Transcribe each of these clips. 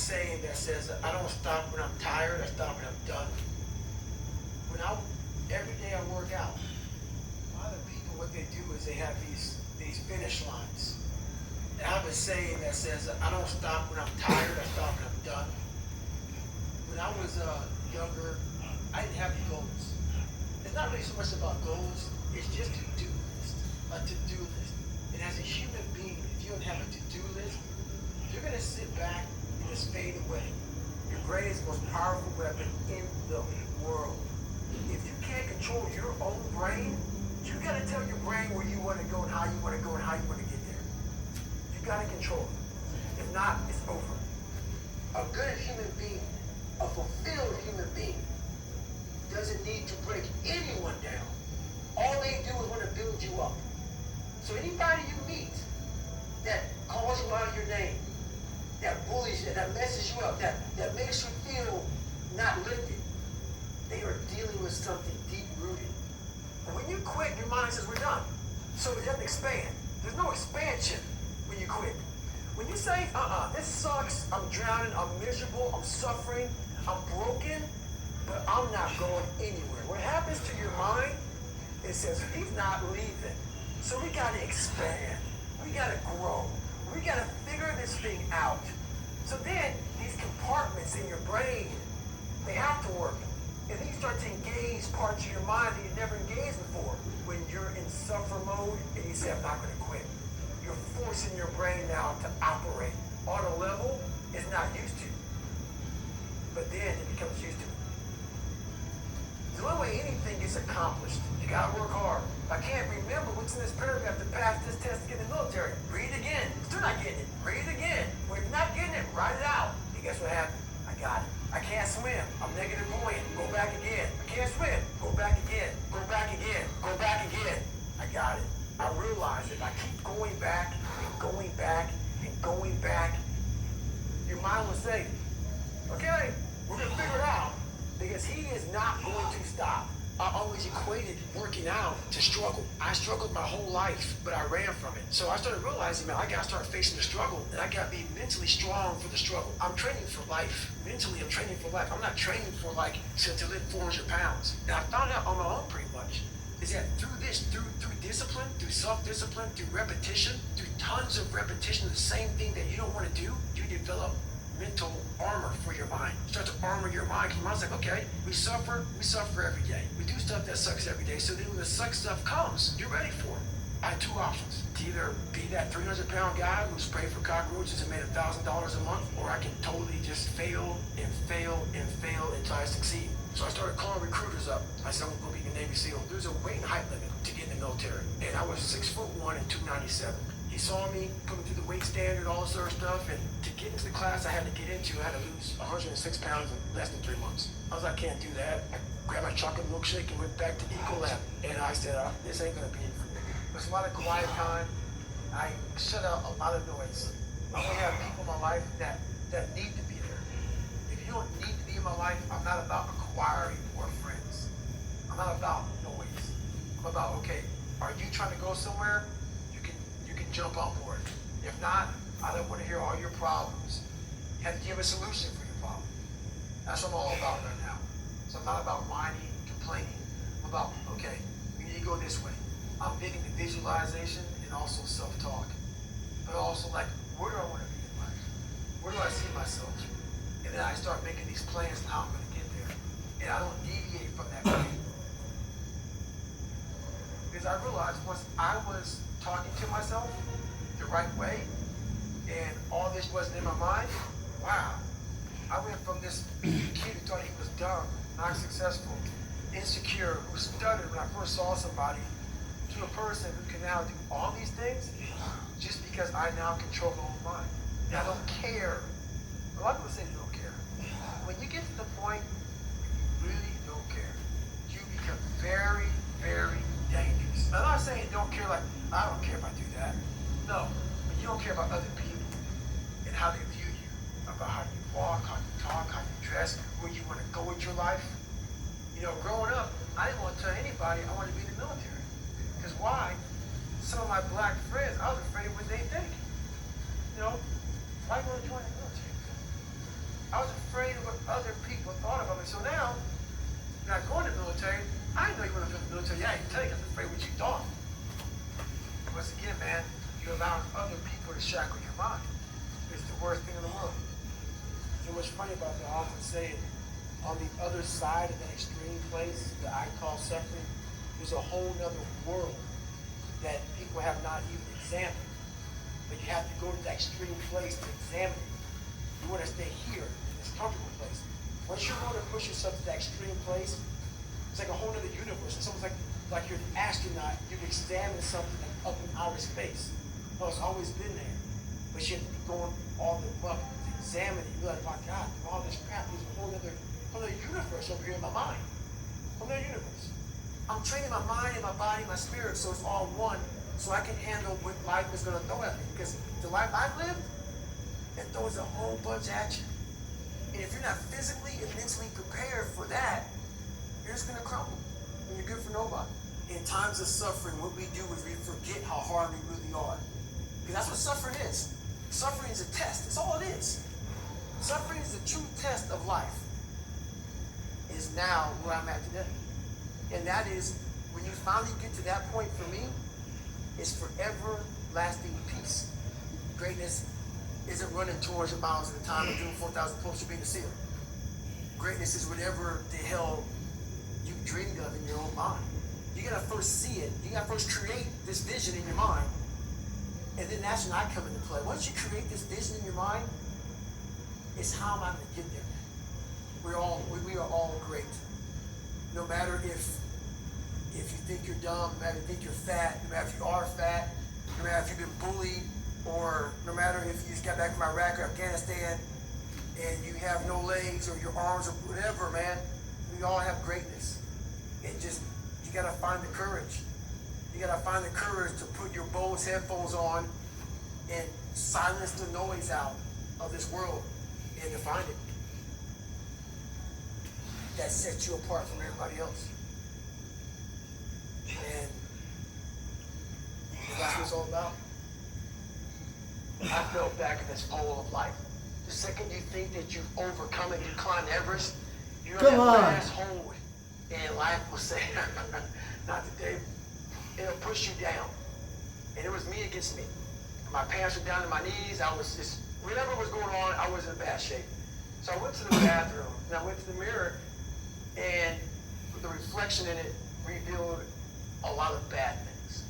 saying that says, I don't stop when I'm tired, I stop when I'm done. Every day I work out, a lot of people, what they do is they have these finish lines. And I have a saying that says, I don't stop when I'm tired, I stop when I'm done. When I was younger, I didn't have any goals. It's not really so much about goals, it's just to-do list, a to-do list. And as a human being, if you don't have a to-do list, you're gonna sit back and just fade away. Your brain is the most powerful weapon in the world. If you can't control your own brain, you gotta tell your brain where you wanna go and how you wanna go and how you wanna get there. You gotta control it. If not, it's over. A good human being, a fulfilled human being, doesn't need to break anyone down. All they do is want to build you up. So anybody you meet that calls you out of your name, that bullies you, that messes you up, that makes you feel not lifted, they are dealing with something deep-rooted. And when you quit, your mind says, we're done. So it doesn't expand. There's no expansion when you quit. When you say, this sucks, I'm drowning, I'm miserable, I'm suffering, I'm broken, but I'm not going anywhere. What happens to your mind, it says, he's not leaving. So we gotta expand. We gotta grow. We gotta figure this thing out. So then, these compartments in your brain, they have to work. And then you start to engage parts of your mind that you never engaged before. When you're in suffer mode and you say, I'm not gonna quit. You're forcing your brain now to operate on a level it's not used to. But then it becomes used to it. The only way anything gets accomplished, you gotta work hard. I can't remember what's in this paragraph to pass this test to get in the military. Read it again. Still not getting it. Read it again. When you're not getting it, write it out. And guess what happened? I got it. I can't swim. I'm negative buoyant. Go back again. I can't swim. Go back again. Go back again. Go back again. I got it. I realize if I keep going back and going back and going back, your mind will say, okay, we're gonna figure it out. Because he is not going to stop. I always equated working out to struggle. I struggled my whole life, but I ran from it. So I started realizing, man, I gotta start facing the struggle, and I gotta be mentally strong for the struggle. I'm training for life. Mentally, I'm training for life. I'm not training for to lift 400 pounds. And I found out on my own pretty much, is that through discipline, through self-discipline, through repetition, through tons of repetition of the same thing that you don't want to do, you develop mental armor for your mind. Start to armor your mind. Your mind's like, okay, we suffer every day. We do stuff that sucks every day. So then when the suck stuff comes, you're ready for it. I had two options. To either be that 300-pound guy who sprayed for cockroaches and made $1,000 a month, or I can totally just fail until I succeed. So I started calling recruiters up. I said, I'm gonna be a Navy SEAL. There's a weight and height limit to get in the military. And I was 6'1" and 297. He saw me coming through the weight standard, all this other stuff, and to get into the class I had to get into, I had to lose 106 pounds in less than 3 months. I was like, I can't do that. I grabbed my chocolate milkshake and went back to Ecolab. And I said, this ain't gonna be it for me. There's a lot of quiet time. I shut out a lot of noise. I only have people in my life that need to be there. If you don't need to be in my life, I'm not about acquiring more friends. I'm not about noise. I'm about, okay, are you trying to go somewhere? You can jump on board. If not, I don't want to hear all your problems. You have to give a solution for your problem. That's what I'm all about right now. So I'm not about whining, complaining. I'm about, okay, we need to go this way. I'm big into visualization and also self-talk. But also like, where do I want to be in life? Where do I see myself? And then I start making these plans on how I'm going to get there. And I don't deviate from that plan. Because I realized once I was talking to myself the right way, and all this wasn't in my mind, wow. I went from this kid who thought he was dumb, not successful, insecure, who stuttered when I first saw somebody, to a person who can now do all these things just because I now control my own mind. And I don't care. A lot of people say they don't care. When you get to the point where you really don't care, you become very, very dangerous. I'm not saying don't care like, I don't care if I do that. No, but you don't care about other people and how they view you, about how you walk, how you talk, how you dress, where you want to go with your life. You know, growing up, I didn't want to tell anybody I wanted to be in the military. Because why? Some of my black friends, I was afraid of what they think. You know, why go to join the military? to shackle your mind. It's the worst thing in the world. So what's funny about that, I often say it, on the other side of that extreme place that I call suffering, there's a whole nother world that people have not even examined. But you have to go to that extreme place to examine it. You want to stay here in this comfortable place. Once you're going to push yourself to that extreme place, it's like a whole other universe. It's almost like you're an astronaut. You've examined something like up in outer space. No, it's always been there. But you have to be going all the muck to examine it. You're like, my God, all this crap, there's a whole other universe over here in my mind. Whole other universe. I'm training my mind and my body and my spirit so it's all one, so I can handle what life is going to throw at me. Because the life I've lived, it throws a whole bunch at you. And if you're not physically and mentally prepared for that, you're just going to crumble. And you're good for nobody. In times of suffering, what we do is we forget how hard we really are. Because that's what suffering is. Suffering is a test. That's all it is. Suffering is the true test of life. Is now where I'm at today. And that is, when you finally get to that point for me, it's forever lasting peace. Greatness isn't running 200 miles at a time and doing 4,000 push-ups to be in the ceiling. Greatness is whatever the hell you dreamed of in your own mind. You gotta first see it. You gotta first create this vision in your mind. And then that's when I come into play. Once you create this vision in your mind, it's how am I gonna get there? We are all great. No matter if you think you're dumb, no matter if you think you're fat, no matter if you are fat, no matter if you've been bullied, or no matter if you just got back from Iraq or Afghanistan and you have no legs or your arms or whatever, man, we all have greatness. It just, you gotta find the courage. You gotta find the courage to put your Bose headphones on and silence the noise out of this world and to find it. That sets you apart from everybody else. And that's what it's all about. I fell back in this hole of life. The second you think that you've overcome it, you climb Everest, you're in that last hole, and life will say, not today. It'll push you down. And it was me against me. My pants were down to my knees. I was just, whatever was going on, I was in bad shape. So I went to the bathroom, and I went to the mirror, and the reflection in it revealed a lot of bad things.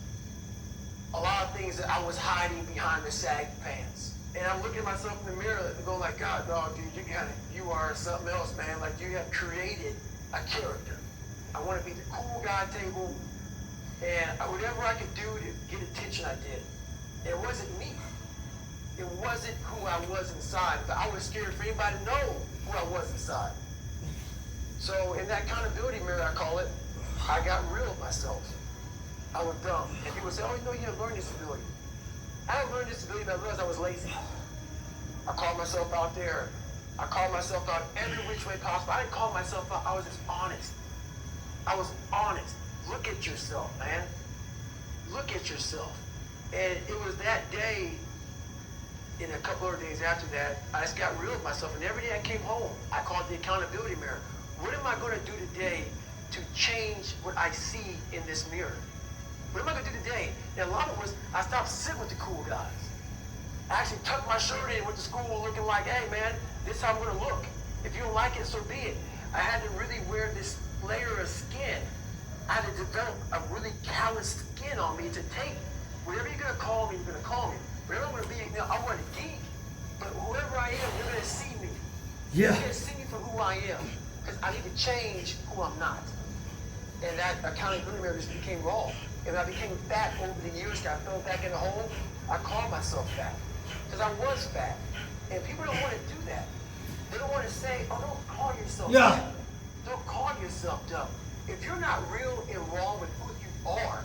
A lot of things that I was hiding behind the saggy pants. And I'm looking at myself in the mirror and going like, God, dog, dude, you are something else, man. Like, you have created a character. I want to be the cool guy at table, and whatever I could do to get attention, I did. It wasn't me. It wasn't who I was inside. But I was scared for anybody to know who I was inside. So in that accountability mirror, I call it, I got real with myself. I was dumb. And people say, oh, you know, you have learning disability. I had learning disability, but I realized I was lazy. I called myself out there. I called myself out every which way possible. I didn't call myself out. I was just honest. I was honest. Look at yourself, man. Look at yourself. And it was that day, and a couple other days after that, I just got real with myself. And every day I came home, I called it the accountability mirror. What am I going to do today to change what I see in this mirror? What am I going to do today? And a lot of us, I stopped sitting with the cool guys. I actually tucked my shirt in, went to school looking like, hey man, this is how I'm going to look. If you don't like it, so be it. I had to really wear this layer of skin. I had to develop a really calloused skin on me to take whatever you're going to call me, you're going to call me. Whatever I'm going to be, you know, I want a geek, but whoever I am, you're going to see me. Yeah. You're going to see me for who I am, because I need to change who I'm not. And that accountability mirror just became raw. And when I became fat over the years, I fell back in the hole, I called myself fat. Because I was fat. And people don't want to do that. They don't want to say, oh, don't call yourself fat. Don't call yourself dumb. If you're not real and raw with who you are,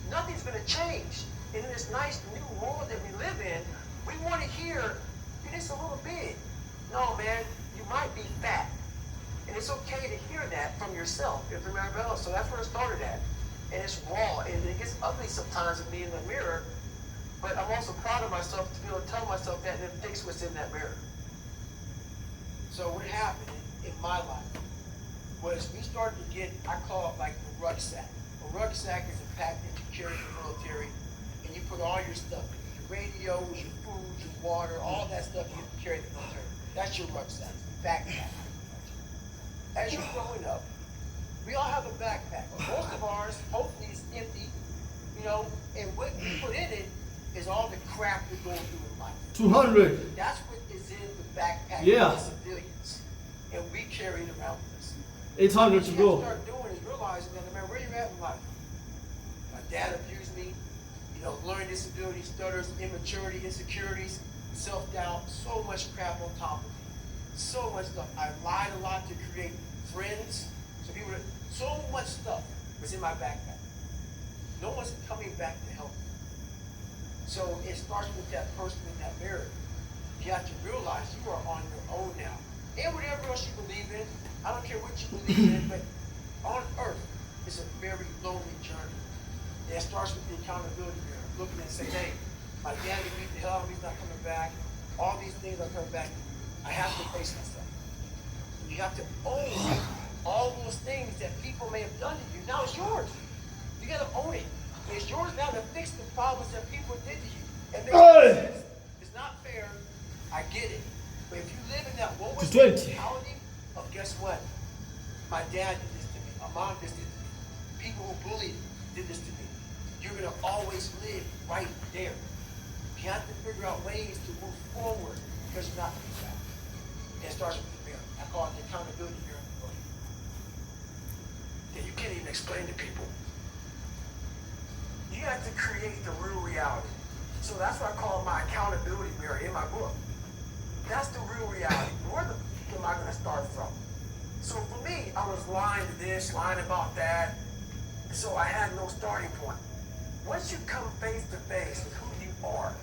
nothing's going to change. And in this nice new world that we live in, we want to hear, you're just a little big. No, man, you might be fat. And it's okay to hear that from yourself, if from everybody else. So that's where it started at. And it's raw, and it gets ugly sometimes with me in the mirror. But I'm also proud of myself to be able to tell myself that and then fix what's in that mirror. So what happened in my life was we started to get, I call it like the rucksack. A rucksack is a pack that you carry in the military, and you put all your stuff in. Your radios, your food, your water, all that stuff you carry in the military. That's your rucksack, backpack. As you're growing up, we all have a backpack. Most of ours, hopefully, is empty, you know, and what we put in it is all the crap we're going through in life. 200. That's what is in the backpack Yeah. of the civilians, and we carry it around with us. 800 to What you go. have to start doing is realizing that no matter where you're at in life, my dad abused me, you know, learning disabilities, stutters, immaturity, insecurities, self-doubt, so much crap on top of me. So much stuff. I lied a lot to create friends. So much stuff was in my backpack. No one's coming back to help me. So it starts with that person in that mirror. You have to realize you are on your own now. And whatever else you believe in, I don't care what you believe in, but on earth, it's a very lonely journey. And it starts with the accountability mirror. Looking and saying, hey, my dad beat the hell out of me, he's not coming back. All these things are coming back. I have to face myself. You have to own all those things that people may have done to you. Now it's yours. You gotta own it. It's yours now to fix the problems that people did to you. And make sense. It's not fair. I get it. But if you live in that what was mentality of guess what? My dad did this to me. My mom did this to me. People who bullied did this to me. You're gonna always live right there. You have to figure out ways to move forward because you're not gonna be back. It starts with the mirror. I call it the accountability mirror. That you can't even explain to people. You have to create the real reality. So that's what I call my accountability mirror in my book. That's the real reality. Where the fuck am I going to start from? So for me, I was lying to this, lying about that. So I had no starting point. Once you come face to face with who you are,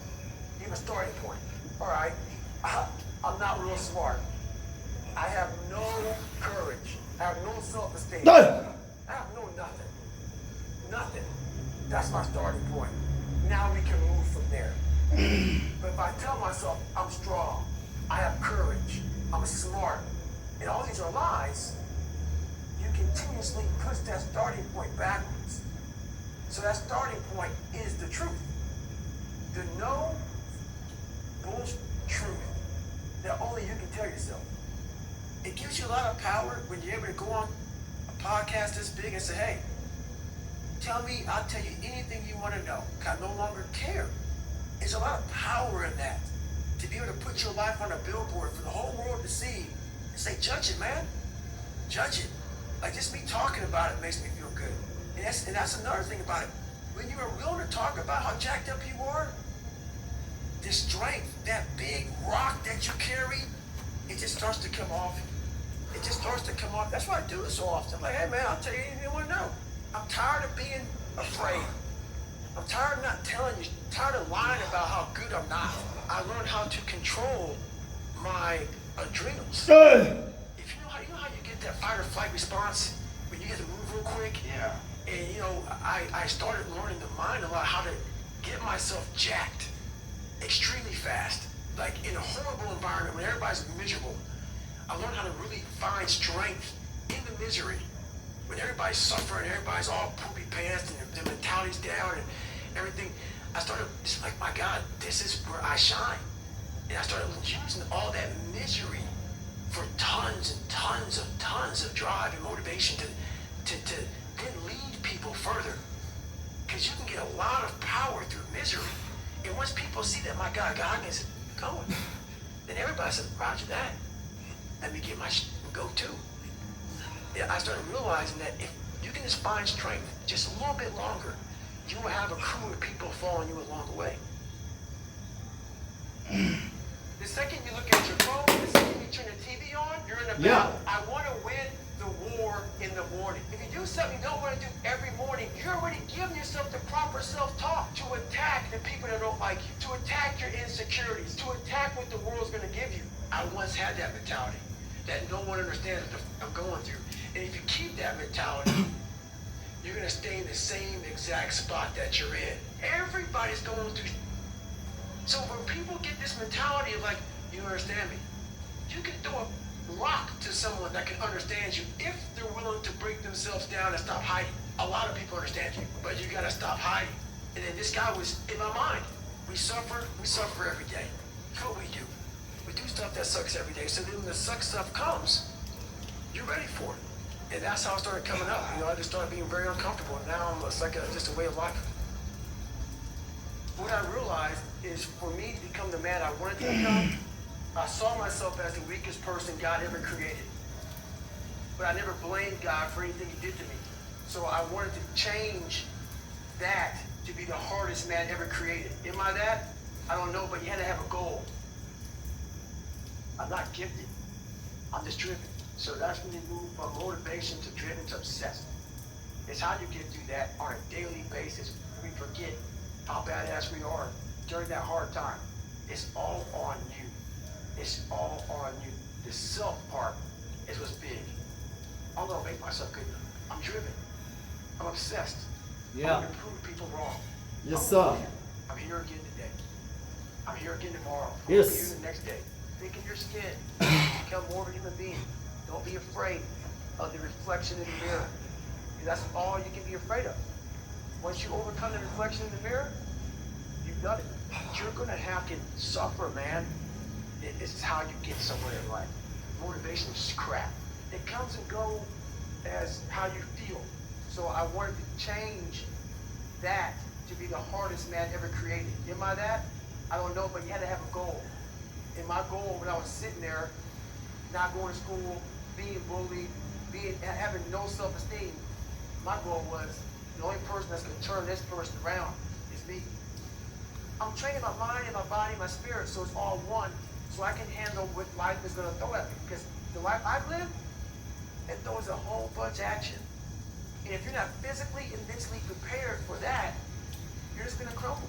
you have a starting point. All right, I'm not real smart. I have no courage. I have no self-esteem. I have no nothing. Nothing. That's my starting point. Now we can move from there. But if I tell myself I'm strong, I have courage, I'm smart, and all these are lies, you continuously push that starting point backwards. So that starting point is the truth. The no bullshit truth that only you can tell yourself. It gives you a lot of power when you're able to go on a podcast this big and say, hey, tell me, I'll tell you anything you want to know. I no longer care. There's a lot of power in that. To be able to put your life on a billboard for the whole world to see and say, judge it, man. Judge it. Like just me talking about it makes me feel good. And that's another thing about it. When you are willing to talk about how jacked up you are, the strength, that big rock that you carry, it just starts to come off. It just starts to come off. That's why I do it so often. I'm like, hey man, I'll tell you anything you want to know. I'm tired of being afraid. I'm tired of not telling you, tired of lying about how good I'm not. I learned how to control my adrenals. If you know how you get that fight or flight response when you get to move real quick? Yeah. And you know, I started learning the mind a lot, how to get myself jacked extremely fast. Like in a horrible environment when everybody's miserable, I learned how to really find strength in the misery. When everybody's suffering, everybody's all poopy pants and their mentality's down and everything, I started just like, my God, this is where I shine. And I started using all that misery for tons of drive and motivation to then lead people further. Because you can get a lot of power through misery. And once people see that, my God, God is going, then everybody says, roger that. Let me get my go too. Yeah, I started realizing that if you can just find strength just a little bit longer, you will have a crew of people following you along the way. The second you look at your phone, the second you turn the TV on, you're in a battle. I want to win the war in the morning. If you do something you don't want to do every morning, you're already giving yourself the proper self-talk to attack the people that don't like you, to attack your insecurities, to attack what the world's going to give you. I once had that mentality that no one understands what I'm going through. And if you keep that mentality, you're going to stay in the same exact spot that you're in. Everybody's going through. So when people get this mentality of like, you don't understand me, you can throw a rock to someone that can understand you if they're willing to break themselves down and stop hiding. A lot of people understand you, but you got to stop hiding. And then this guy was in my mind. We suffer every day. That's what we do. We do stuff that sucks every day. So then when the suck stuff comes, you're ready for it. And that's how I started coming up. You know, I just started being very uncomfortable. And now it's like just a way of life. What I realized is for me to become the man I wanted to become, I saw myself as the weakest person God ever created. But I never blamed God for anything he did to me. So I wanted to change that to be the hardest man ever created. Am I that? I don't know, but you had to have a goal. I'm not gifted. I'm just driven. So that's when you move from motivation to driven to obsessed. It's how you get through that on a daily basis. We forget how badass we are during that hard time. It's all on you. It's all on you. The self part is what's big. I'm gonna make myself good enough. I'm driven. I'm obsessed. Yeah. I'm gonna prove people wrong. Yes, sir. I'm here again today. I'm here again tomorrow. Yes. I'm here the next day. Think of your skin. Become more of a human being. Don't be afraid of the reflection in the mirror. That's all you can be afraid of. Once you overcome the reflection in the mirror, you've done it. You're gonna have to suffer, man. It's how you get somewhere in life. Motivation is crap. It comes and goes as how you feel. So I wanted to change that to be the hardest man ever created. Am I that? I don't know, but you had to have a goal. And my goal when I was sitting there, not going to school, being bullied, having no self-esteem, my goal was the only person that's gonna turn this person around is me. I'm training my mind and my body and my spirit so it's all one, so I can handle what life is gonna throw at me. Because the life I've lived, it throws a whole bunch at you. And if you're not physically and mentally prepared for that, you're just gonna crumble.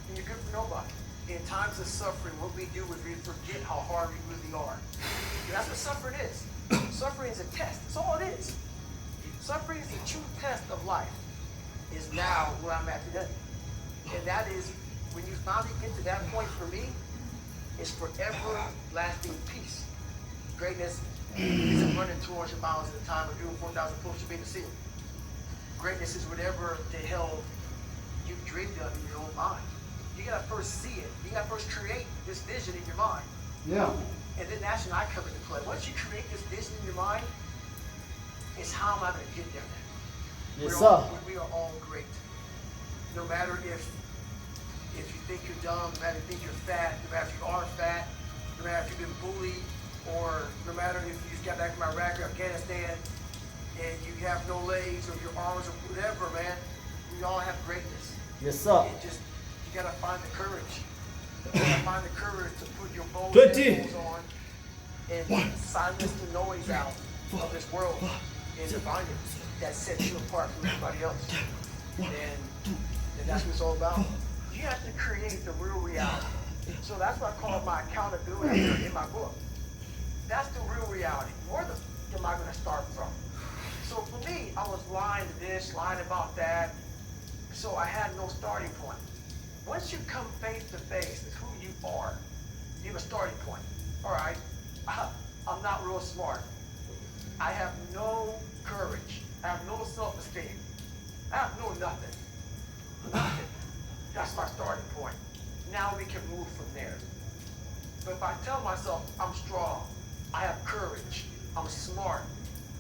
And you're good for nobody. In times of suffering, what we do is we forget how hard we really are. And that's what suffering is. Suffering is a test. That's all it is. Suffering is the true test of life. Is now where I'm at today. And that is, when you finally get to that point for me, it's forever lasting peace. Greatness isn't running 200 miles at a time or doing 4,000 push-ups to be the ceiling. Greatness is whatever the hell you dreamed of in your own mind. You gotta first see it. You gotta first create this vision in your mind. Yeah. And then that's when I come into play. Once you create this vision in your mind, it's how am I gonna get there? Yes, sir. We are all great. No matter if you think you're dumb, no matter if you think you're fat, no matter if you are fat, no matter if you've been bullied, or no matter if you just got back from Iraq or Afghanistan and you have no legs or your arms or whatever, man, we all have greatness. Yes, sir. You gotta find the courage. You gotta find the courage to put your bold 20. headphones on and silence the noise out of this world and find it that sets you apart from everybody else. And that's what it's all about. You have to create the real reality. So that's what I call my accountability in my book. That's the real reality. Where the f am I gonna start from? So for me, I was lying to this, lying about that. So I had no starting point. Once you come face to face with who you are, you have a starting point. All right, I'm not real smart. I have no courage. I have no self-esteem. I have no nothing. Nothing. That's my starting point. Now we can move from there. But if I tell myself I'm strong, I have courage, I'm smart,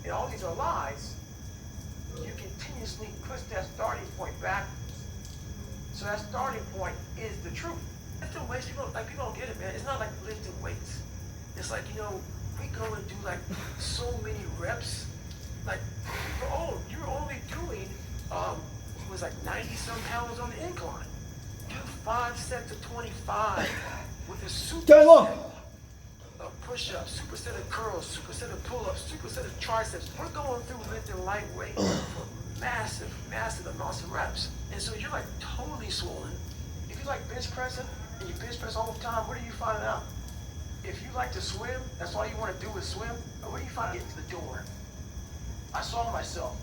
and all these are lies, you continuously push that starting point backwards. So that starting point is the truth. Lifting weights, people don't get it, man. It's not like lifting weights. It's like, we go and do like so many reps. Like, you're only doing, it was like 90 some pounds on the incline. Do 5 sets of 25 with a super set of push-ups, super set of curls, super set of pull-ups, super set of triceps. We're going through lifting lightweight for massive amounts of reps. And so you're like totally swollen. If you like bench pressing and you bench press all the time, what are you finding out? If you like to swim, that's all you want to do is swim, what do you find getting to the door? I saw myself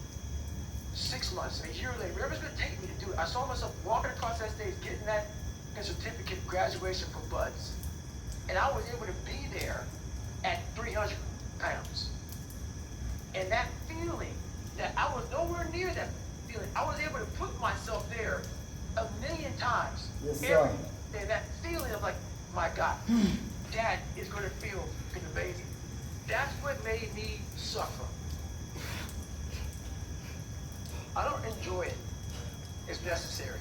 6 months, a year later, whatever it's going to take me to do it, I saw myself walking across that stage, getting that certificate of graduation from Buds. And I was able to be there at 300 pounds. And that feeling, that I was nowhere near that feeling, I was able to put myself there 1,000,000 times. Yes, sir. And that feeling of like, my God, Dad is going to feel amazing. That's what made me suffer. I don't enjoy it. It's necessary.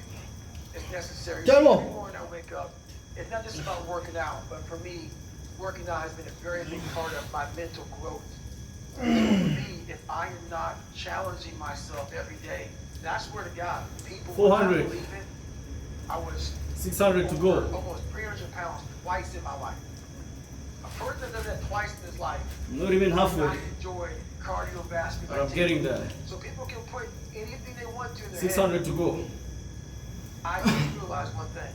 It's necessary. Come on. Every morning I wake up, it's not just about working out, but for me, working out has been a very big part of my mental growth. So for me, if I am not challenging myself every day, that's where to God. People will not 400. believe it. I was 600 to go. almost 300 pounds twice in my life. A person that does that twice in his life Not even does halfway. not enjoy cardiovascular But I'm activity. getting there. So people can put anything they want to in their 600 head. to go. I just realized one thing.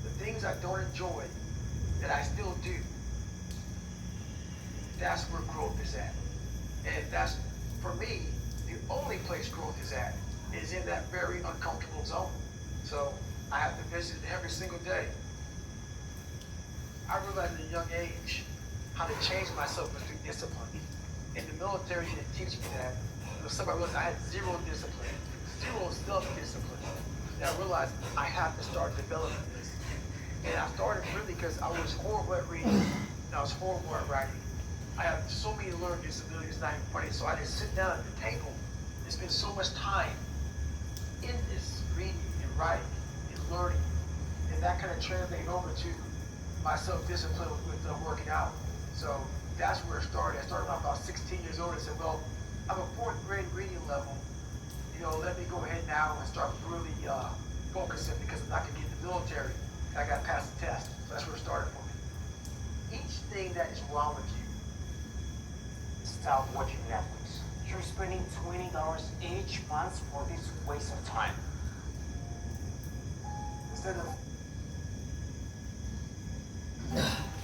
The things I don't enjoy that I still do, that's where growth is at. And that's, for me, the only place growth is at, is in that very uncomfortable zone. So I have to visit every single day. I realized at a young age how to change myself was through discipline. In the military, they teach me that. It was something I realized I had zero discipline, zero self-discipline. And I realized I have to start developing this. And I started really because I was horrible at reading, and I was horrible at writing. I have so many learning disabilities, not even funny, so I just sit down at the table and spend so much time in this reading and writing and learning. And that kind of translated over to my self-discipline with working out. So that's where it started. I started when I was about 16 years old and said, well, I'm a fourth grade reading level. You know, let me go ahead now and start really focusing because I'm not going to get in the military. I got to pass the test. So that's where it started for me. Each thing that is wrong with you, stop watching Netflix. You're spending $20 each month for this waste of time. instead of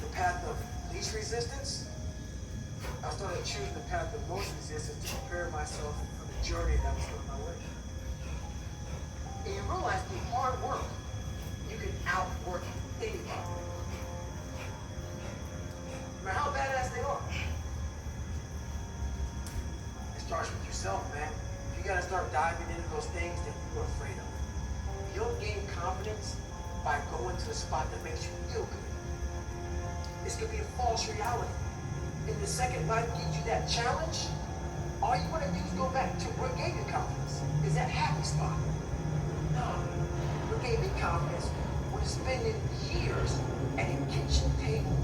the path of least resistance, I started choosing the path of most resistance to prepare myself for the journey that was coming my way. And you realize through hard work, you can outwork anybody. No matter how badass they are. It starts with yourself, man. You gotta start diving into those things that you're afraid of. You don't gain confidence by going to a spot that makes you feel good. This could be a false reality. And the second life gives you that challenge, all you want to do is go back to what gave you confidence. Is that happy spot? No. What gave me confidence was spending years at a kitchen table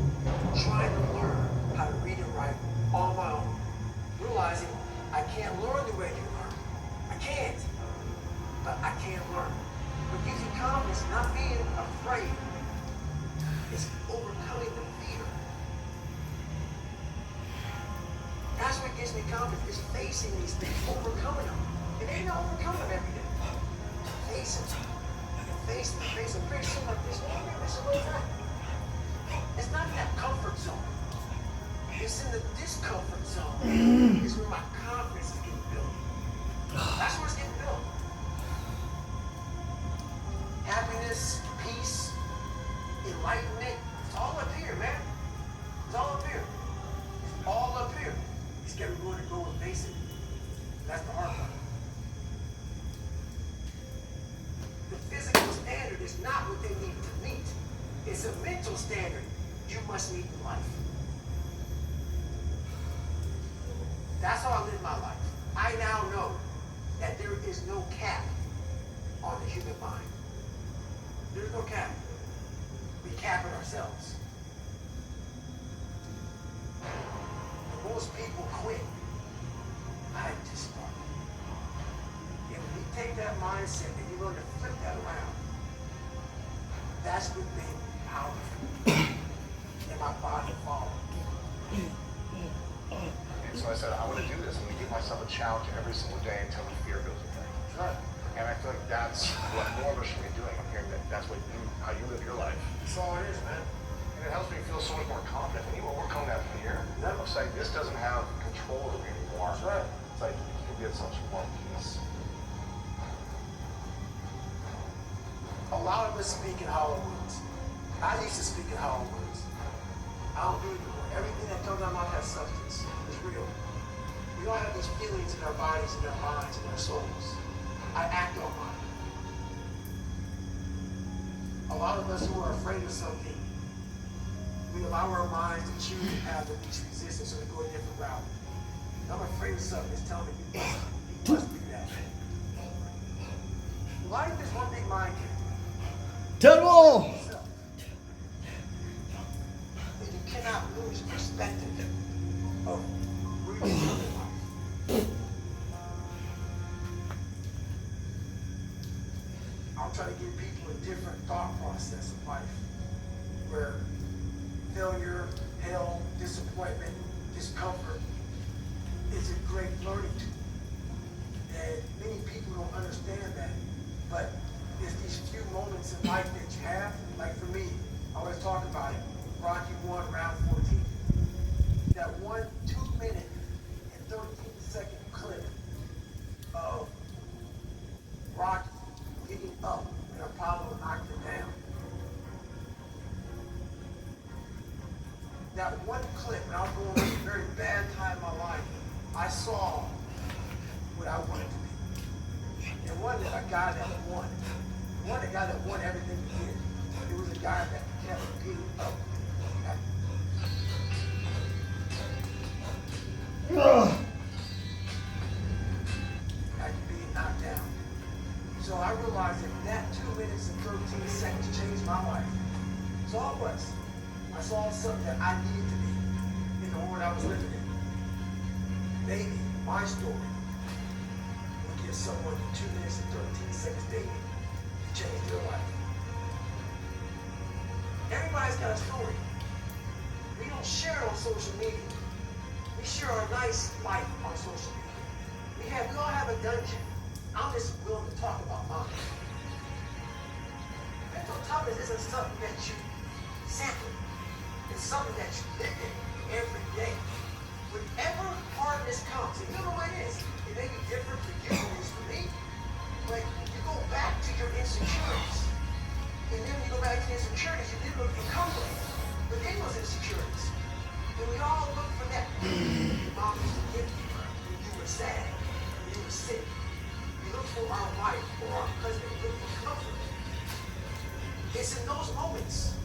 trying to learn how to read and write on my own. Realizing I can't learn the way you learn. I can't. But I can learn. What gives you confidence, not being afraid, is overcoming the fear. That's what gives me confidence, is facing these things, overcoming them. And they're not overcoming them every day. Face them. Face them. Face them. Pretty soon like this, man, this is what's happening. It's not that comfort zone. It's in the discomfort zone. It's where my confidence is getting built. That's where it's getting built. Happiness, peace, enlightenment, it's all up here, man. It's all up here. It's all up here. It's got everyone to go and face it. That's the hard part. The physical standard is not what they need to meet. It's a mental standard you must meet in life. That's how I live my life. I now know that there is no cap on the human mind. There's no cap. We cap it ourselves. And most people quit. I just started. And when you take that mindset and you learn to flip that around, that's what made me powerful. And my body followed. And so I said, I want to do this. I'm going to give myself a challenge every single day until the fear goes away. Right. And I feel like that's what more of us should be doing. I'm hearing that that's what how you live your life. That's all it is, man. And it helps me feel so much more confident. When you overcome that fear, Yep. it's like this doesn't have control over me anymore. That's right. It's like you get such more peace. A lot of us speak in hollow words. I used to speak in hollow words. I don't do it anymore. Everything that comes out of my mouth has substance. It's real. We all have these feelings in our bodies, in our minds, in our souls. I act on mine. A lot of us who are afraid of something, we allow our minds to choose the path of least resistance, so we go a different route. I'm afraid of something that's telling me you must do that. Life is one big mind game. Terrible! And you cannot lose perspective of where you're going in life. I'll try to give people a different thought process of life, where failure, hell, disappointment, discomfort is a great learning tool. And many people don't understand that, but it's these few moments in life that you have. Like for me, I always talk about it. Rocky 1, round 14. That 2 minute and 13-second clip of Rocky getting up and Apollo knocked him down. That one clip, and I was going through a very bad time in my life, I saw what I wanted to be. It wasn't a guy that won. It wasn't a guy that won everything he did. It was a guy that kept getting up. After being knocked down. So I realized that 2 minutes and 13 seconds changed my life. So all it was. I saw something that I needed to be in the world I was living in. Maybe my story will give someone 2 minutes and 13 seconds daily to change their life. Everybody's got a story. We don't share it on social media. We share our nice life on social media. We all have a dungeon. I'm just willing to talk about mine. Mental toughness isn't something that you sample. It's something that you live in every day. Whenever hardness comes, and you know what it is, it may be different for you than it is for me, but you go back to your insecurities. And then you go back to the insecurities, you didn't look for comfort within those insecurities. And we all look for that. Your mom used to give you when you were sad, when you were sick. You look for our wife or our husband, you look for comfort. It's in those moments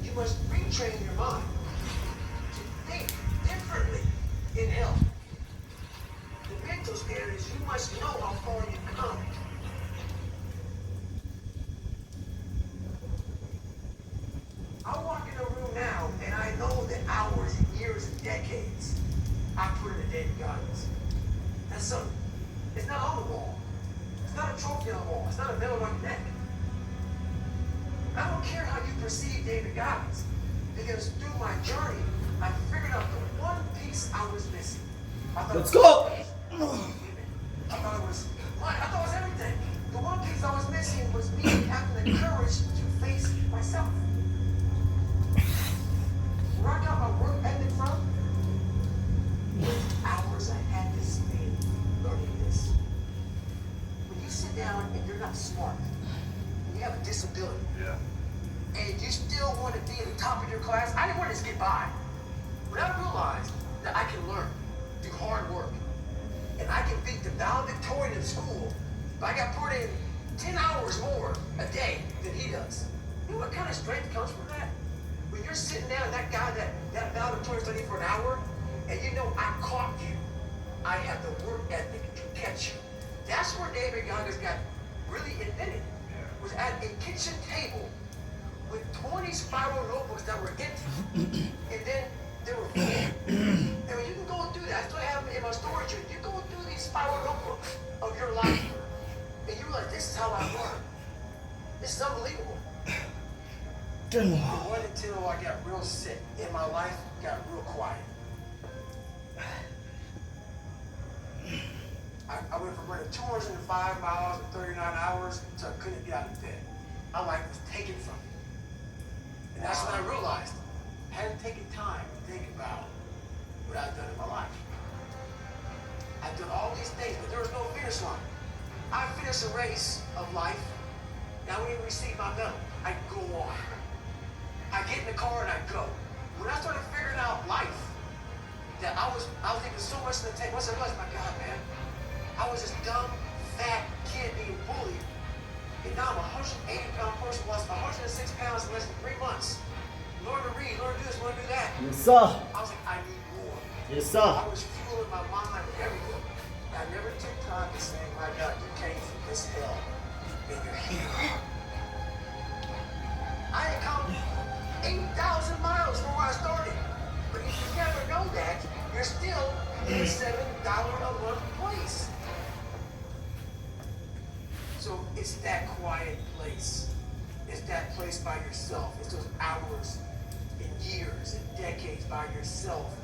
you must retrain your mind to think differently in health. The mental state is you must know how far you've come. I walk in a room now and I know that hours and years and decades I put in a David Goggins. That's something. It's not on the wall. It's not a trophy on the wall. It's not a medal on your neck. I don't care how you perceive David Goggins, because through my journey, I figured out the one piece I was missing. Let's go! I thought it was everything. The one piece I was missing was me having the courage to face myself. Where I got my work ethic from, hours I had to spend learning this. When you sit down and you're not smart, you have a disability, and you still want to be at the top of your class, I didn't want to just get by. When I realized that I can learn through hard work, and I can beat the valedictorian in school, but I got put in 10 hours more a day than he does. You know what kind of strength comes from that? When you're sitting down, that guy that valedictorian studied for an hour, and you know I caught you. I have the work ethic to catch you. That's where David Goggins got really invented. Was at a kitchen table with 20 spiral notebooks that were empty, and then there were full. And when you can go through that, I still have them in my storage unit. You go through these spiral notebooks of your life, and you realize this is how I learn. This is unbelievable. It wasn't until I got real sick in my life, got real quiet. I went from running 205 miles in 39 hours to I couldn't get out of bed. My life was taken from me. And that's when I realized I hadn't taken time to think about what I've done in my life. I've done all these things, but there was no finish line. I finished a race of life. Now when you receive my medal, I go on. I get in the car and I go. When I started figuring out life, that I was thinking so much in the tank. Once I realized, my God, man, I was this dumb, fat kid being bullied And now I'm a 180-pound person, lost 106 pounds in less than 3 months. Learn to read, learn to do this, learn to do that. Yes, sir. I was like, I need more. Yes, sir. I was fueling my mind with everything. I never took time to say, my God, you came from this hell, and you're here. I had come 8,000 miles from where I started. But if you never know that, you're still in a $7 a month place. So it's that quiet place. It's that place by yourself. It's those hours and years and decades by yourself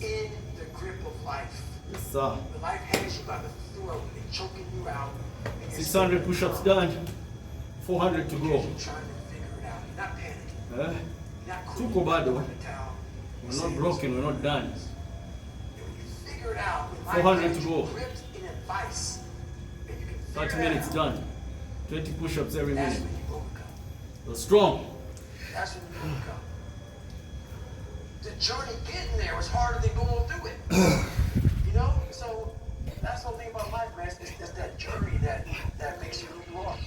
in the grip of life. Yes, sir. The life has you by the throat and choking you out. And 600 push-ups done. 400 to because go. you're trying to figure it out. You're not panicking. Eh? You're not Tuko quitting. bado. You're the towel. We're not broken, we're not done. And when you figure it out, when life 400 has to you go. gripped in advice, and you can 30 figure it minutes out, done. 20 push-ups every that's minute. when you overcome. We're strong. That's when you overcome. The journey getting there was harder than going through it. You know? So that's the whole thing about life, man. It's that journey that makes you who you are.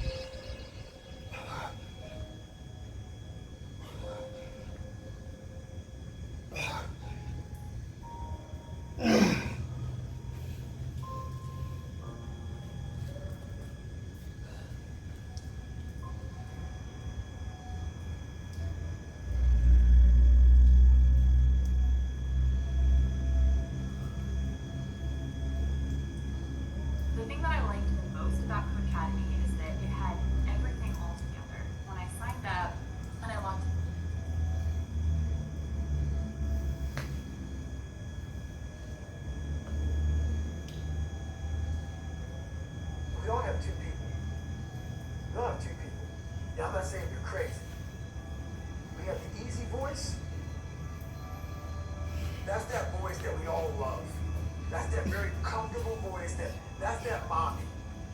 The thing that I liked the most about Code Academy is that it had everything all together. When I signed up and I logged We all have two people. We all have two people. Now, I'm not saying you're crazy. We have the easy voice. That's that voice that we all love. That's that very comfortable voice that's that mommy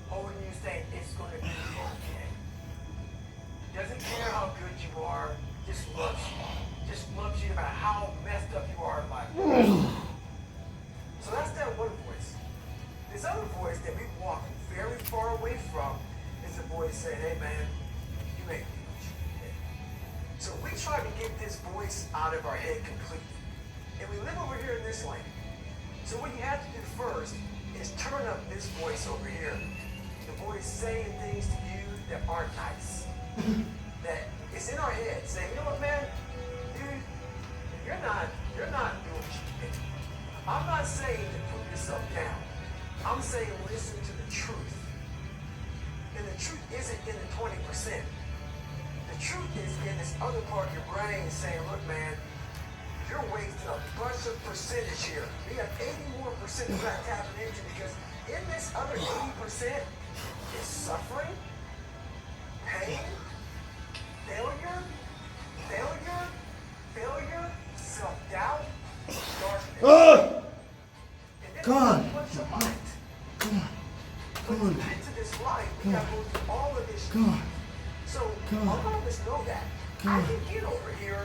holding you saying it's going to be okay. Doesn't care how good you are, just loves you. Just loves you no matter how messed up you are in life. So that's that one voice. This other voice that we walk very far away from is a voice saying, hey man, you make me what you did. So we try to get this voice out of our head completely. And we live over here in this lane. So what you have to do first is turn up this voice over here. The voice saying things to you that aren't nice. That it's in our head saying, you know what man, dude, you're not doing what you did. I'm not saying to put yourself down. I'm saying listen to the truth. And the truth isn't in the 20%. The truth is in this other part of your brain saying, look man, you're wasting a bunch of percentage here. We have 80 more percent we're not tapping into because in this other 80% is suffering, pain, failure, self-doubt, darkness. And then God. a bunch of light. God. When we get into this life, we gotta go through all of this. God. So God. a lot of us know that. I can get over here,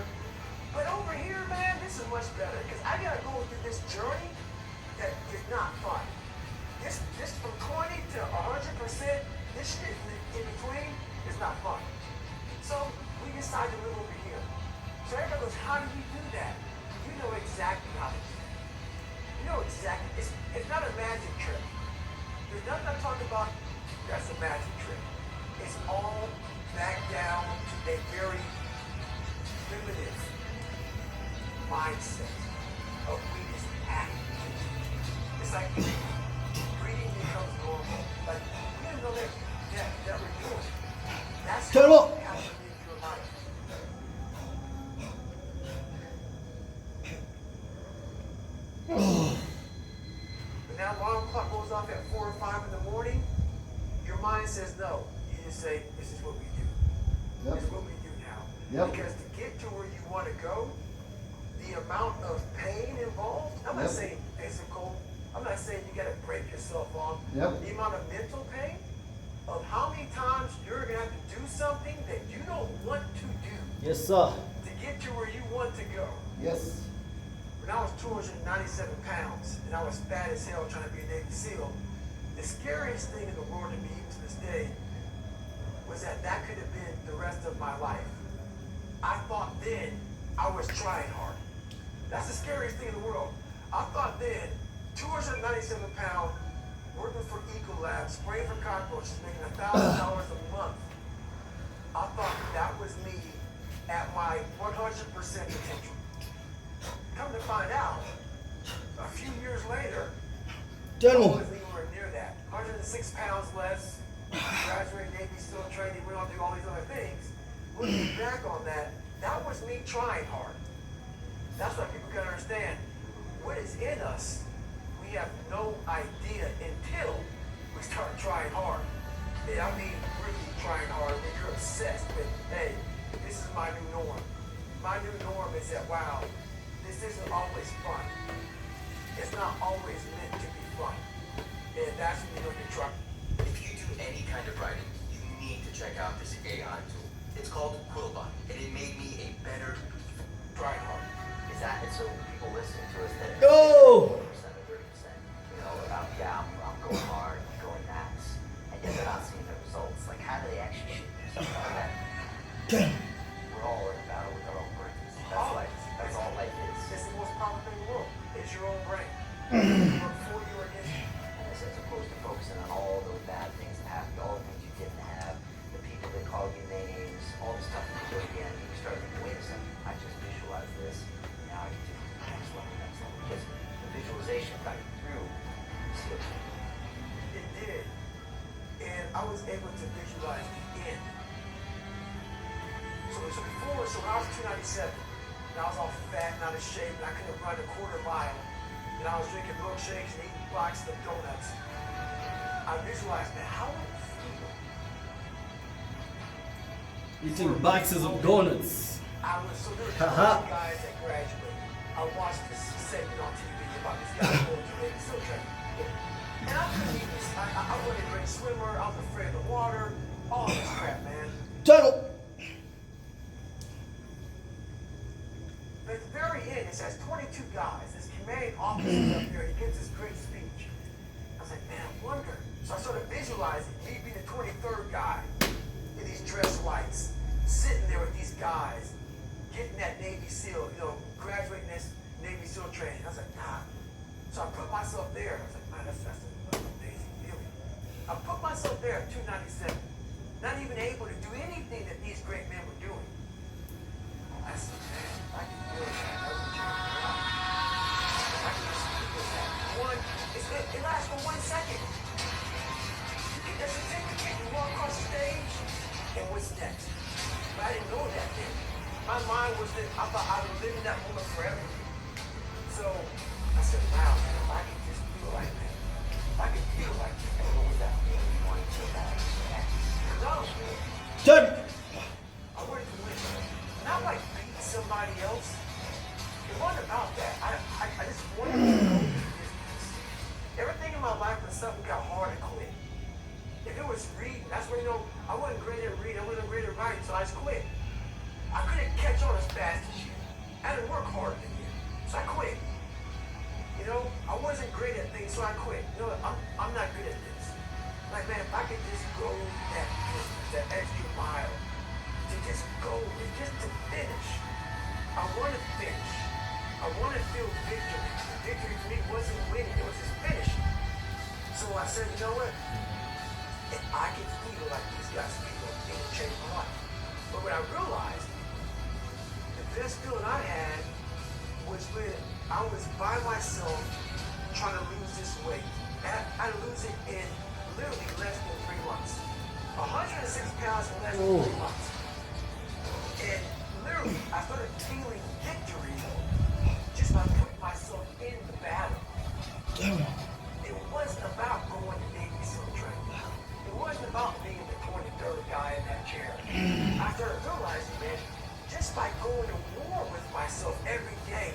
but over here, man, this is much better because I gotta go through this journey that is not fun. This from 20 to 100%, this shit in between is not fun. So we decide to live over here. So everybody goes, how do you do that? You know exactly how to do that. You know exactly. It's not a magic trick. There's nothing I talk about that's a magic trick. It's all back down to a very primitive mindset of we just have to. It's like breathing becomes normal. Like we didn't know that we're doing. That's Turn how up. you have to live your life. But now alarm clock goes off at 4 or 5 in the morning, your mind says no. You just say, this is what we do. Yep. This is what we do now. Yep. Because to get to where you want to go, the amount of pain involved, I'm not Yep. saying physical, I'm not saying you got to break yourself off. Yep. The amount of mental pain of how many times you're going to have to do something that you don't want to do Yes, sir. to get to where you want to go. Yes. When I was 297 pounds and I was fat as hell trying to be a Navy SEAL, the scariest thing in the world to me even to this day was that that could have been the rest of my life. I thought then I was trying hard. That's the scariest thing in the world. I thought then, 297 pounds, working for Ecolab, spraying for cockroaches, making $1,000 a month. I thought that was me at my 100% potential. Come to find out, a few years later, I wasn't anywhere near that. 106 pounds less, graduated Navy SEAL training, went on to do all these other things. Looking back on that, that was me trying hard. That's why people can understand what is in us. We have no idea until we start trying hard. And I mean really trying hard when you're obsessed with, hey, this is my new norm. My new norm is that, wow, this isn't always fun. It's not always meant to be fun. And that's when you know you're trying. If you do any kind of writing, you need to check out this AI tool. It's called Quillbot, and it made me a better Trying hard. Is that and so people listening to us that Go! 20% or 30%, you know, about I'm going hard, I'm going nuts, and yet they're not seeing the results. Like how do they actually shoot themselves out of that? We're all in a battle with our own brains. That's life. That's all life is. It's the most powerful thing in the world. It's your own brain. Before you were against you. And as opposed to focusing on all those bad things that happened, all the things you didn't have, the people that called you names, all the stuff that you do again, you start thinking, wait a second, I just visualized this, now I can do the next level, because the visualization got you through the SEAL training. It did. And I was able to visualize the end. So before, when I was 297, and I was all fat and out of shape, and I couldn't run a quarter mile, and I was drinking milkshakes and eating boxes of donuts, I visualized, man, how would it feel? Eating boxes of donuts. I was, so there were two guys that graduated. I watched this segment on TV about this guy going to Navy SEAL training. And I couldn't even, I wasn't a great swimmer, I was afraid of the water, all this crap, man. Tunnel. But at the very end, it says 22 guys, this commanding officer up there, he gives this great speech. I was like, man, I wonder. So I started visualizing me being the 23rd guy in these dress whites, sitting there with these guys, getting that Navy SEAL, you know, graduating this Navy SEAL training. I was like, God. So I put myself there. I was like, man, that's an amazing feeling. I put myself there at 297, not even able to do anything that these great men were doing. I said, man, I can feel that. I can change my life. I can just feel that. It lasts for 1 second. You get that certificate, you walk across the stage, and what's next? But I didn't know that then. My mind was that I thought I would live in that moment forever. So I said, wow, man, if I could just feel like that. If I could feel like that. And what was that feeling you wanted to back? No, Done. I wanted to win. Not like beat somebody else. It wasn't about that. I just wanted to go through this. Everything in my life when something got hard, I quit. If it was reading, that's where, you know, I wasn't great at reading, I wasn't great at writing, so I just quit. I couldn't catch on as fast as you. I had to work harder than you, so I quit. You know, I wasn't great at things, so I quit. You know, I'm not good at this. Like, man, if I could just go that distance, that extra mile, to just go, just to finish. I want to finish. I want to feel victory. The victory for me wasn't winning, it was just finishing. So I said, you know what? If I can feel like these guys feel, it will change my life. But what I realized, the best feeling I had was when I was by myself trying to lose this weight. And I lose it in literally less than 3 months. 106 pounds in less than 3 months. And literally, I started feeling victory just by putting myself in the battle. It wasn't about going to Navy SEAL training. It wasn't about being the 23rd guy in that chair. I started realizing, man, just by going to war with myself every day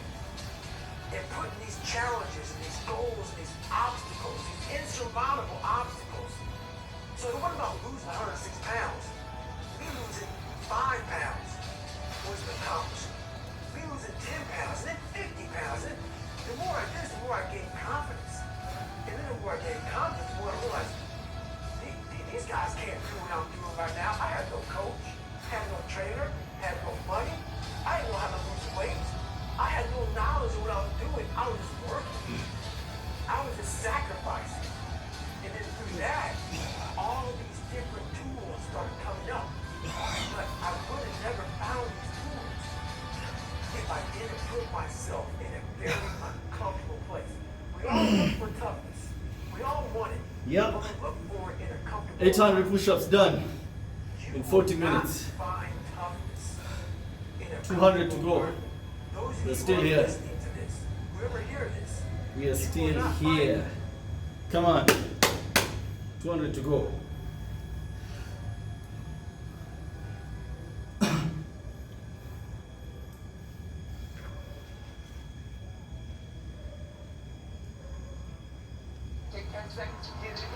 and putting these challenges and these goals and these obstacles, these insurmountable obstacles. So it wasn't about losing 106 pounds. Me losing 5 pounds was an accomplishment. Me losing 10 pounds, and then 50 pounds. And the more I did, the more I gained confidence. And then the more I gained confidence, the more I realized, these guys can't do what I'm doing right now. I look for toughness. We all want it. Yep. But we look for it in a comfortable 800 push-ups done You in 40 will not minutes. find toughness in a 200 to comfortable go. world. Those of We're you still who are here. listening to this, whoever hear this, We are you will still not find here. it. Come on. 200 to go. Take 10 seconds to get it in.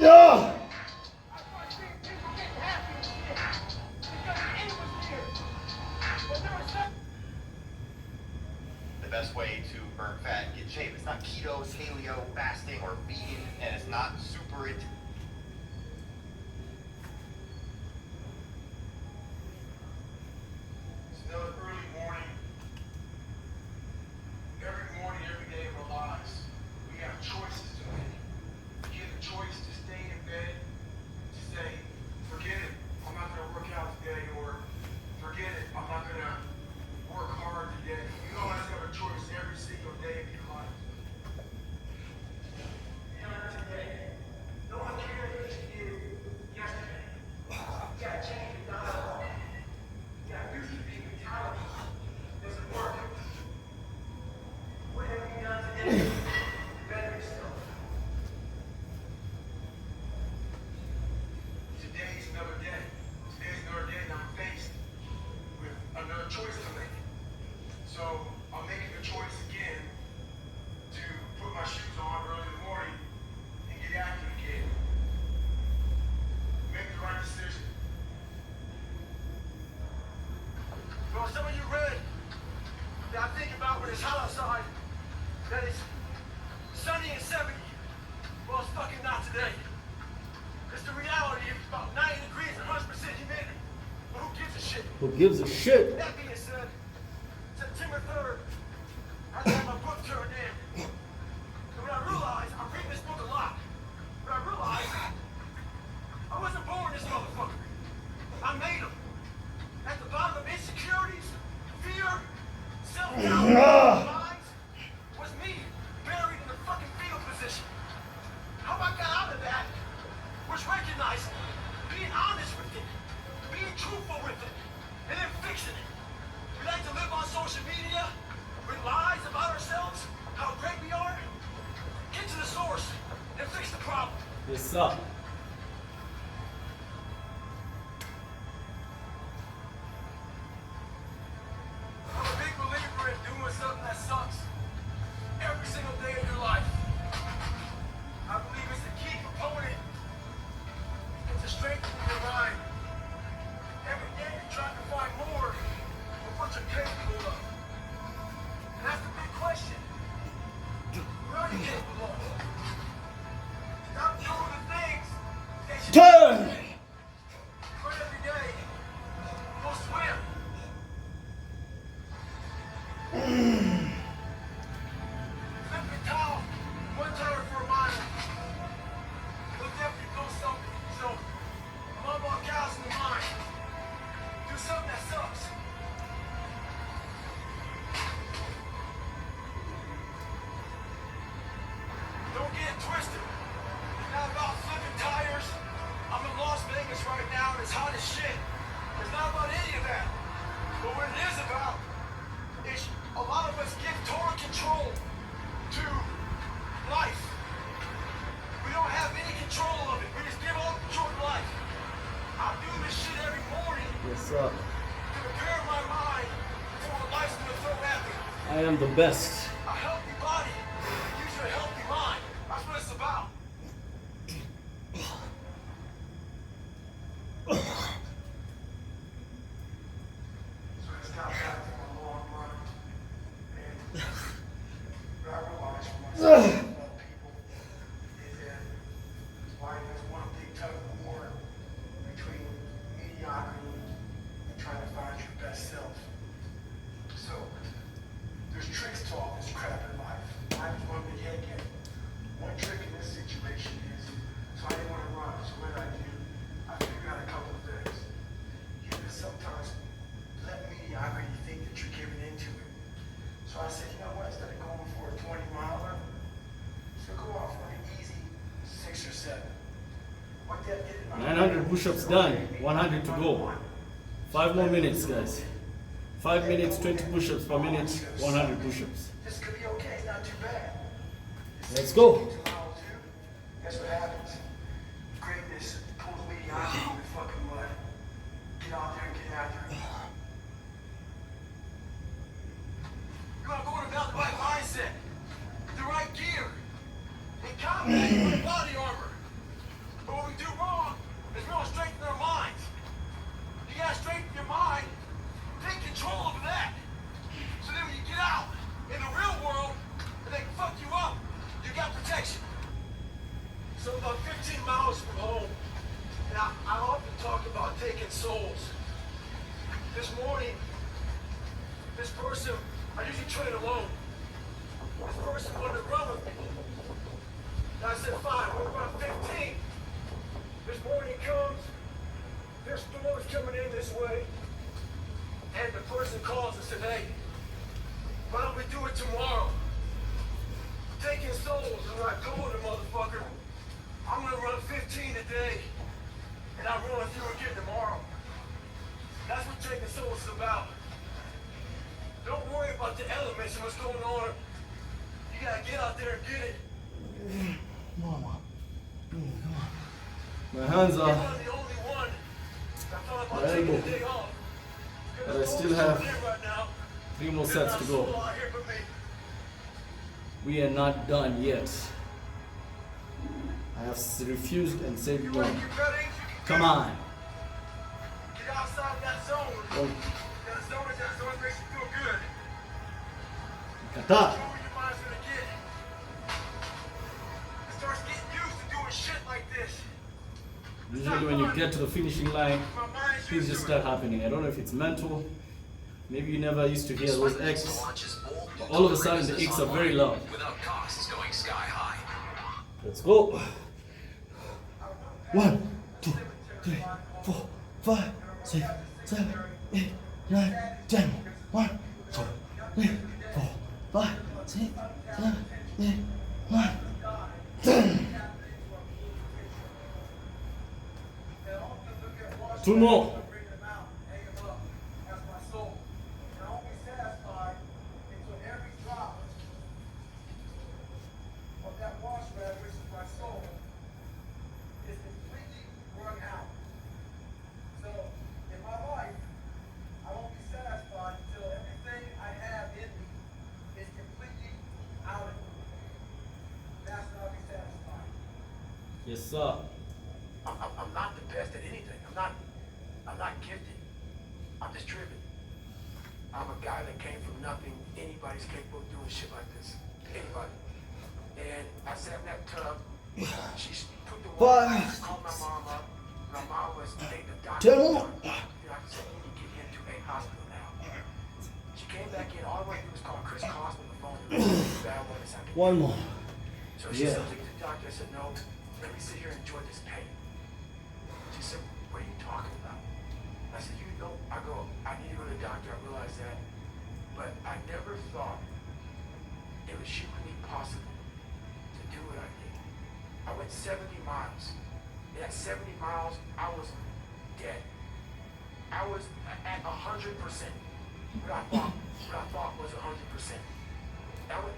Yeah. The best way to burn fat, get shape. It's not keto, it's paleo, fasting, or vegan, and it's not super it. It's another early morning. Every morning, every day of our lives, we have choices to make. You get a choice to stay in bed, to say, forget it, I'm not going to work out today, or forget it, I'm not going to work hard today. You always have a choice every single day of your life. You know, today, no one cares what you did yesterday. You got to change your dialogue. Yeah, used to be mentality doesn't work. What have you done today to better yourself? Today's another day. Today's another day that I'm faced with another choice to make. So I'm making the choice again to put my shoes on early in the morning and get active again. Make the right decision. Well, some of you read that I think about when it's hot outside, that it's sunny and 70. Well, it's fucking not today. Because the reality is about 90 degrees and 100% humidity. But who gives a shit? Who gives a shit? That being said, September 3rd, I had my book turned in. And when I realized, I'm reading this book a lot, but I realized I wasn't born this motherfucker. I made him. At the bottom of insecurities, fear, self-doubt, lies, was me, buried in the fucking fetal position. How I got out of that was recognizing, being honest with it, being truthful with it, and then fixing it. We like to live on social media with lies about ourselves, how great we are. Get to the source and fix the problem. Yes, sir. I'm a big believer in doing something that sucks every single day of your life. I believe it's a key component into strengthening your mind. Every day you're trying to find more of what you're capable of. And that's the big question. What are you capable of? Stop doing the things that you Turn. Run every day. Go swim. Flip the towel 1 time for a mile. It'll definitely do something. So, I'm all about cows in the mind. Do something that sucks. Don't get it twisted. It's not about flipping tires. I'm in Las Vegas right now and it's hot as shit. It's not about any of that. But what it is about is a lot of us give total control to life. We don't have any control of it. We just give all control to life. I do this shit every morning Yes, sir. to prepare my mind for what life's gonna throw at me. I am the best. A healthy body gives you a healthy mind. That's what it's about. So it's got back to my long run. push-ups done. 100 to go. 5 more minutes, guys. 5 minutes, 20 push-ups per minute, 100 push-ups. This could be okay, not too bad. Let's go. Guess what happens? Greatness pulls mediocrity in the fucking mud. Get out there and get after it. You are going about the right mindset, the right gear, and confidence with body armor. But what we do wrong is we don't strengthen our minds. You gotta strengthen your mind, take control of that. So then when you get out in the real world and they can fuck you up, you got protection. So about 15 miles from home, and I often talk about taking souls. This morning, this person, I usually train alone. This person wanted to run with me. And I said, fine, we're about 15. This morning comes, there's storms coming in this way. And the person calls and said, hey, why don't we do it tomorrow? Taking souls, and I told the motherfucker, I'm gonna run 15 today, and I'll run through again tomorrow. That's what taking souls is about. Don't worry about the elements and what's going on. You gotta get out there and get it. My hands You're are not the only one that thought about Very taking good. the day off. But I still have 3 more sets to go. We are not done yet. I have refused and said no. Come on. Get outside that zone. Oh, That zone makes you feel good. kata. Know where your mind's gonna get. It starts getting used to doing shit like this. Usually when you get to the finishing line, My mind's things used just to it. start happening. I don't know if it's mental. Maybe you never used to hear those X. Launches bold But all of a sudden the X are very loud. without costs going sky high. Let's go. 1, 2, 3, 4, 5, 6, 7, 8, 9, 10. 1, 2, 3, 4, 5, 6, 7, 8, 9, 10. 2 more. Yes, sir. I'm not the best at anything. I'm not gifted. I'm just driven. I'm a guy that came from nothing. Anybody's capable of doing shit like this. Anybody. And I sat in that tub. She put the water. I called my mom up. My mom was the doctor. Ten more. The doctor said, you need to get into a hospital now. She came back in. All I wanted to do was call Chris Cosman on the phone. Bad one is I could- 1 more. So she Yeah. said, take it to the doctor. I said, no, let me sit here and enjoy this pain. She said, what are you talking about? I said, you know, I need to go to the doctor. I realized that. But I never thought it was humanly possible to do what I did. I went 70 miles. And at 70 miles, I was dead. I was at 100%. What I thought was 100%. I went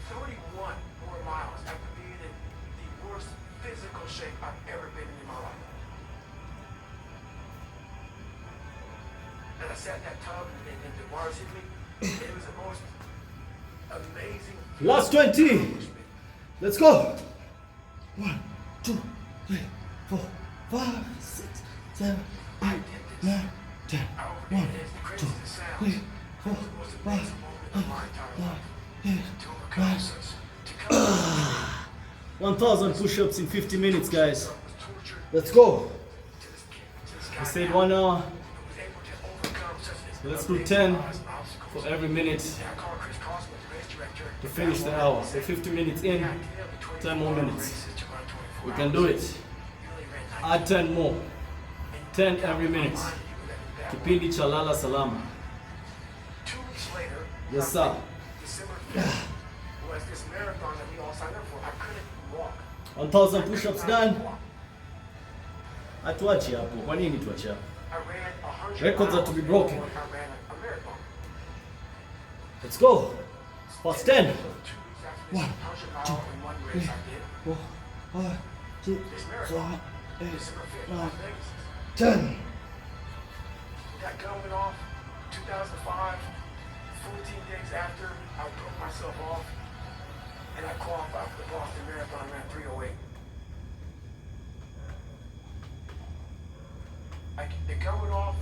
31 more miles after being in the worst physical shape I've ever been in my life. And I sat in that tub and the bars hit me. And it was the most amazing. Last 20. Let's go. 1, 2, 3, 4, 5, 6, 7, 8, 9, 10. 1, 2, 3, 4, 5, 6, 7, 8, 9. 1,000 push-ups in 50 minutes, guys. Let's go. I said 1 hour. So let's do 10 for every minute to finish the hour. So 50 minutes in, 10 more minutes. We can do it. Add 10 more. 10 every minute. Kipindi cha lala salama. 2 weeks later, Yes, sir. December 5th, was this marathon that we all signed up for. I couldn't walk. 1,000 push-ups done. Hatuachi hapo. Kwa nini tuache hapo? I ran 100 Records are to be broken. miles before I ran a marathon. Let's go. Past 10. 2 weeks after this 100-mile in one race I did, 4, 5, 6, this marathon, 7, 8, December 5th, 9, Las Vegas. 10. That gun went off 2005. 14 days after, I broke myself off and I qualified for the Boston Marathon, ran 3:08. The gun went off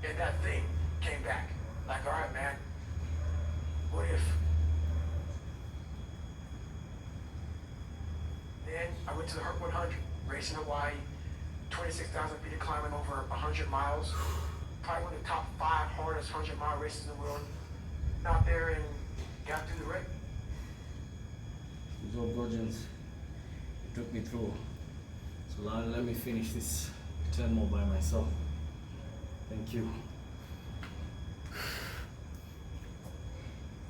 and that thing came back. Like, all right, man, what if? Then I went to the Herc 100, racing Hawaii, 26,000 feet of climbing over 100 miles. Probably one of the top 5 hardest 100-mile races in the world. Out there and got through the race. These all virgins. It took me through. So now let me finish this 10 more by myself. Thank you.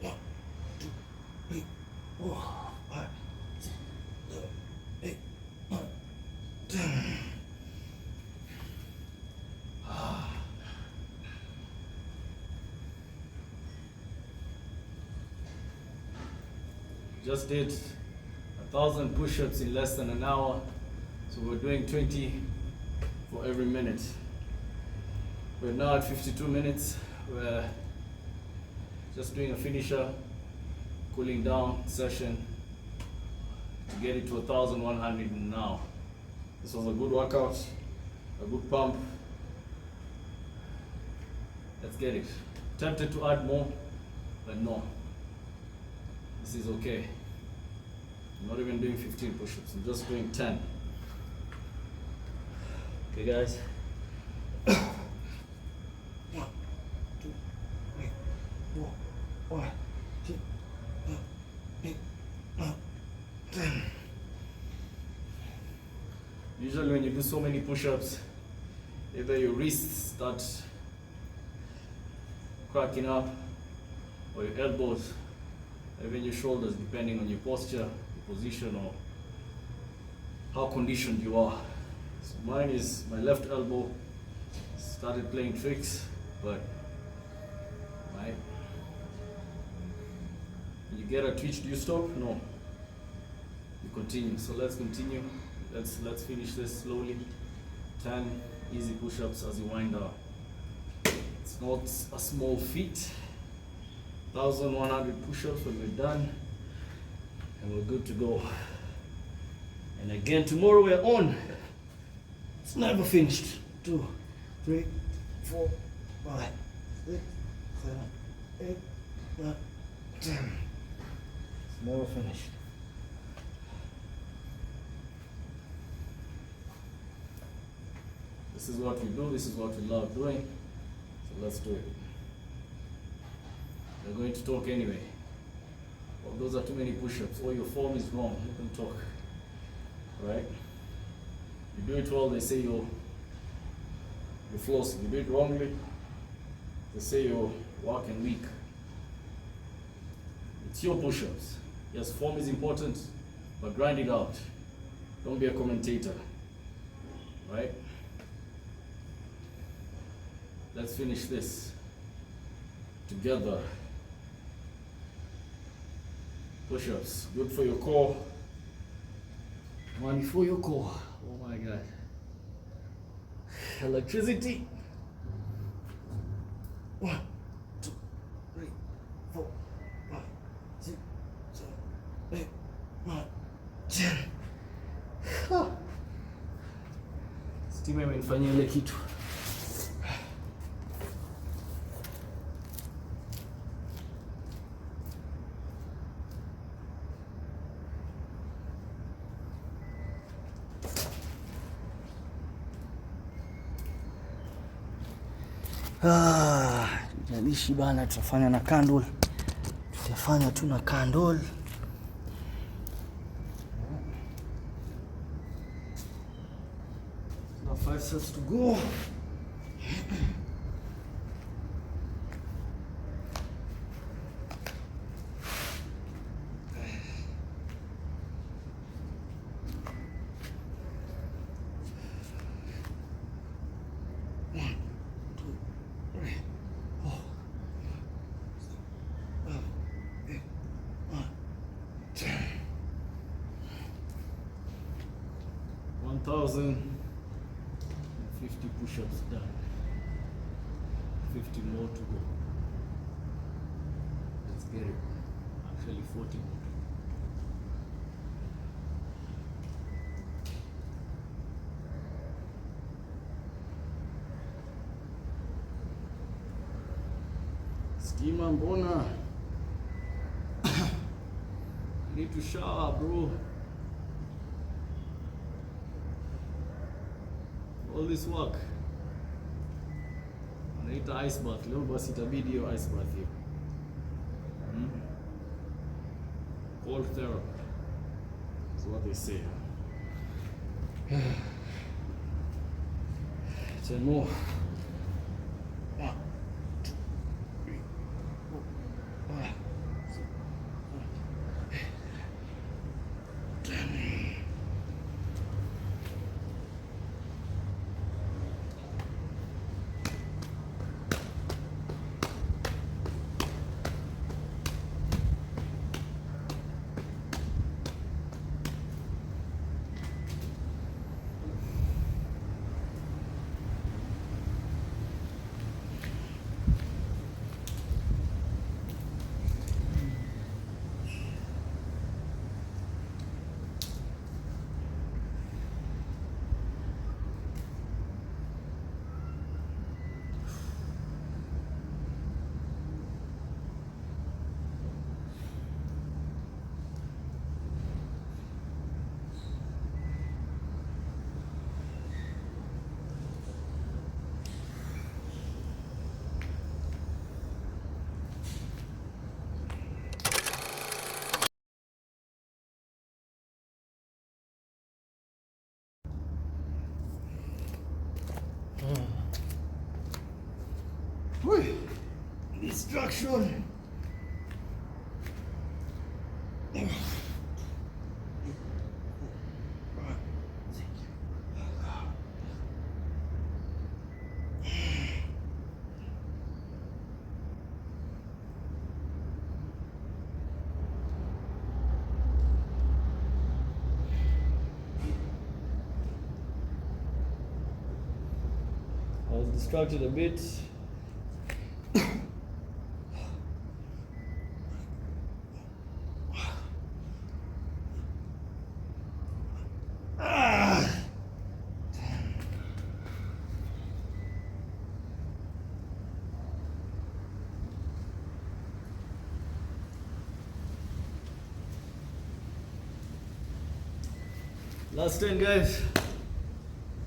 1, 2, 3, 4, 5, 6, 7, 8, 9, 10. Just did 1,000 push-ups in less than an hour. So we're doing 20 for every minute. We're now at 52 minutes. We're just doing a finisher, cooling down session to get it to 1,100 now. This was a good workout, a good pump. Let's get it. Tempted to add more, but no. This is okay. I'm not even doing 15 push-ups, I'm just doing 10. Okay guys? 1, 2, 3, 4, 5, 6, 7, 8, 9, 10. Usually when you do so many push-ups, either your wrists start cracking up, or your elbows, even your shoulders, depending on your posture, your position, or how conditioned you are. So mine is my left elbow started playing tricks, but right. When you get a twitch, do you stop? No. You continue. So let's continue. Let's finish this slowly. 10 easy push-ups as you wind down. It's not a small feat. 1,100 push-ups when we're done, and we're good to go. And again, tomorrow we're on. It's never finished. 2, 3, 4, 5, 6, 7, 8, 9, 10. It's never finished. This is what we do. This is what we love doing. So let's do it. We're going to talk anyway. Well, those are too many push-ups. Or your form is wrong. You can talk. Right? You do it well, they say you're flossing. You do it wrongly, they say you're working weak. It's your push-ups. Yes, form is important, but grind it out. Don't be a commentator. Right? Let's finish this together. Push-ups, good for your core. Money for your core. Oh my God. Electricity. 1, 2, 3, 4, 5, 6, 7, 8, 9, 10. Stima imenifanyia ile kitu. Jalishi bana, tutafanya na candle. Tutafanya tu na candle. 5 sets to go. 2,050 push-ups done. 50 more to go. Let's get it. Actually 40 more. Schema mbona. I need to shower, bro. All this work. Anaita ice bath. Leo basi itabidi hiyo ice bath hiyo. Cold therapy. That's what they say. 10 more. 1, 2, 3, 4, 5, 6, 7, 8, 10. Destruction. I was distracted a bit. Last 10, guys.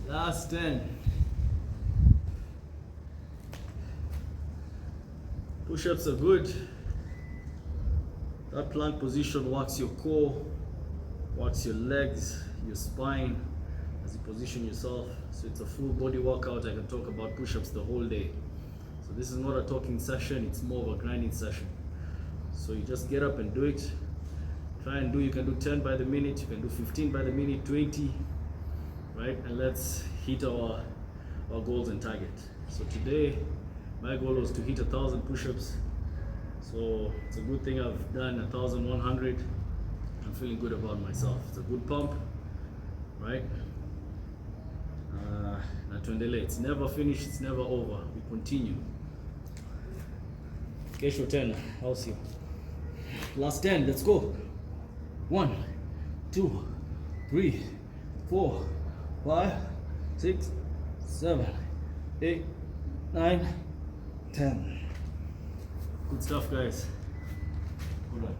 Last 10. Push-ups are good. That plank position works your core, works your legs, your spine as you position yourself. So it's a full body workout. I can talk about push-ups the whole day. So this is not a talking session, it's more of a grinding session. So you just get up and do it. Try and do, you can do 10 by the minute, you can do 15 by the minute, 20, right? And let's hit our goals and target. So today, my goal was to hit 1,000 push-ups. So it's a good thing I've done 1,100. I'm feeling good about myself. It's a good pump, right? Na tuendelee. It's never finished, it's never over. We continue. Kesho tena, I'll see you. Last 10, let's go. 1, 2, 3, 4, 5, 6, 7, 8, 9, 10. Good stuff, guys. Good luck.